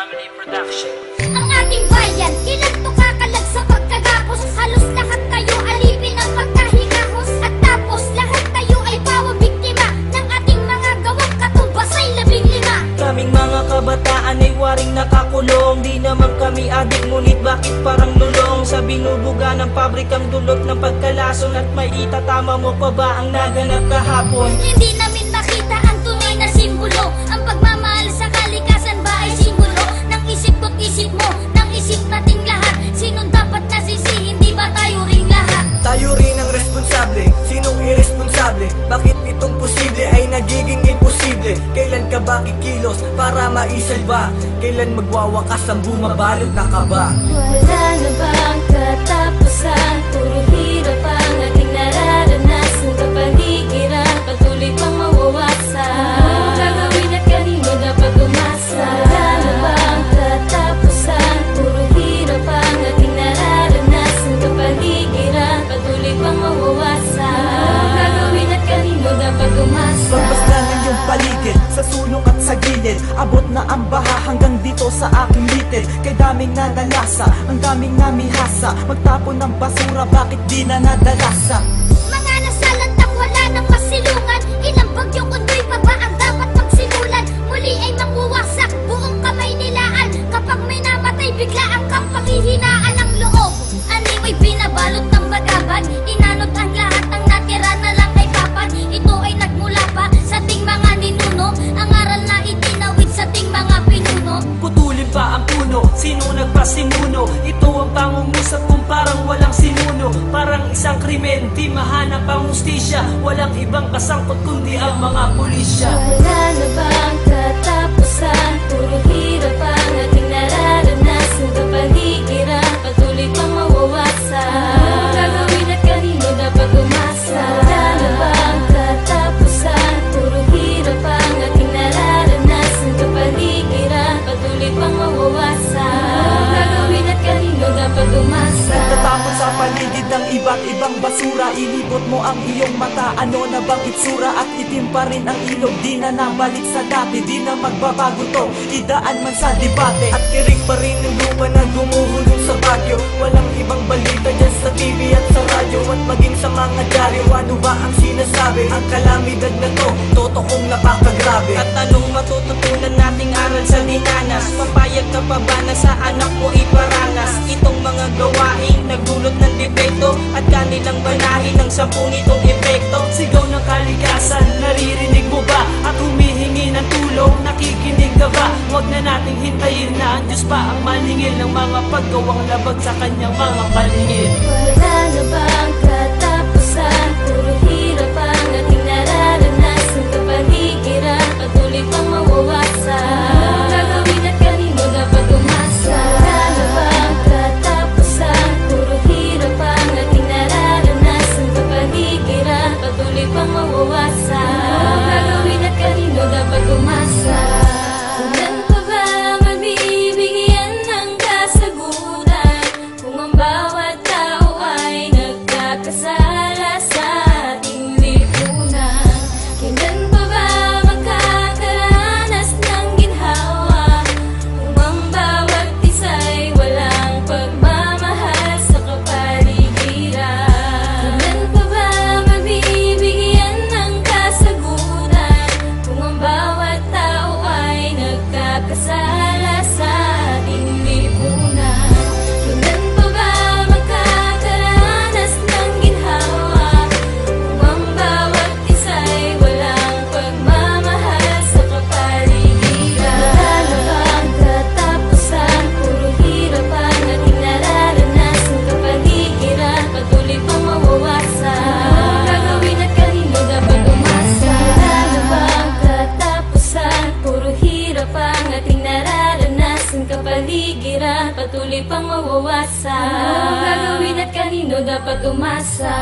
Family Production. Ang ating bayan, ilan to kakalag sa pagkagapos. Halos lahat tayo alipin ang pagkahigahos. At tapos lahat tayo ay pawabiktima ng ating mga gawang katumbas ay 15. Kaming mga kabataan ay waring nakakulong. Di naman kami adik, ngunit bakit parang lulong? Sa binubuga ng pabrikang dulot ng pagkalason. At may itatama mo pa ba ang naganap kahapon? Hindi namin makita ang tunay na simbolo. Ang pagmamahal sa kalikasan ba ay simbolo ng isip ko't isip mo, ng isip nating lahat? Sinong dapat nasisi, hindi ba tayo ring lahat? Tayo rin ang responsable, sinong irresponsable? Bakit itong posible ay nagiging imposible? Kailan ka ba kikilos para maisalba? Kailan magwawakas ang bumabalot na kaba? Wala na bang katapusan? Puro hirap ang ating nararanasan. Kapaligiran, patuloy pang mawawasan. Gagawin at kanino dapat umasa? Wala na bang katapusan? Puro hirap ang ating nararanasan. Kapaligiran, patuloy pang mawawasan. Gagawin at kanino dapat umasa? Pagbas na ng iyong paligid, sa sulok at sa gilid. Abot na ang baha hanggang dito sa aking litid. Kay daming nadalasa, ang daming namihasa. Magtapon ng basura, bakit di na nadalasa? Mga nasalantang wala ng masilungan. Ilang bagyong undoy pa ba ang dapat magsimulan? Muli ay makuwasak, buong kamay nilaan. Kapag may namatay, bigla ang panghihinaan ng loob. Aniw ay binabalot ng bagabag. Inanod ang lahat, ang natira na lang ay papan. Ito ay nagmula pa sa ting mga ninuno. Ang aral na itinawid sa ting mga pinuno. Putulin pa ang puno, sino nagpasimuno? Ito ang pangungusap kung parang walang sinuno. Parang isang krimen, di mahanap ang hustisya. Walang ibang kasangkot kundi ang mga pulisya. Wala na bang katapusan? Puro hirap ang ating nararanasan. Kapaligiran, patuloy pang mawawasan. Gagawin at kanino dapat umasa? Wala na bang katapusan? Puro hirap ang ating nararanasan. Kapaligiran, patuloy pang mawawasan. Gagawin at kanino dapat umasa? Nagtatapon sa paligid ng iba't ibang basura. Inibot mo ang iyong mata, ano na bang itsura? At itim pa rin ang ilog, di na nabalik sa dati. Di na magbabago to, idaan man sa debate. At kirig pa rin ang lupa na gumuhulong sa bagyo. Walang ibang balita dyan sa TV at sa radyo. At maging sa mga dyaryo, ano ba ang sinasabi? Ang kalamidad na to, totokong napakagrabe. At anong matututunan nating aral sa dinanas? Papayag ka pa ba na sa anak mo iparanas itong mga gawain nagdulot ng depekto? At kanilang banahin ang 10 nitong epekto. Sigaw ng kalikasan, naririnig mo ba? At humihingi ng tulong, nakikinig ka ba? Huwag na nating hintayin na ang Diyos pa ang maningil ng mga paggawang labag sa kanyang mga paningin. Wala na bang katapusan? Puro hirap ang ating nararanasan. Kapaligiran, patuloy pang mawawasan. Gagawin at kanino dapat umasa? Wala na bang katapusan? Puro hirap ang ating nararanasan. Kapaligiran, patuloy pang mawawasan. Gagawin at kanino dapat umasa? Kailan pa ba mabibigyan ng kasagutan kung ang bawat tao ay nagkakasala sa ating lipunan? Kailan pa ba magkakaranas ng ginhawa kung ang bawat isa'y walang pagmamahal sa kapaligiran? Kailan pa ba mabibigyan ng kasagutan kung ang bawat tao ay nagkakasala sa ating lipunan? Kailan pa ba magkakaranas ng ginhawa kung ang bawat isa'y walang pagmamahal sa kapaligiran? Wala na bang katapusan? Puro hirap ang ating nararanasan. Kapaligiran, patuloy pang mawawasan. Gagawin at kanino dapat umasa? Wala na bang katapusan? Puro hirap ang ating nararanasan. Kapaligiran, patuloy pang mawawasan. Gagawin at kanino dapat umasa?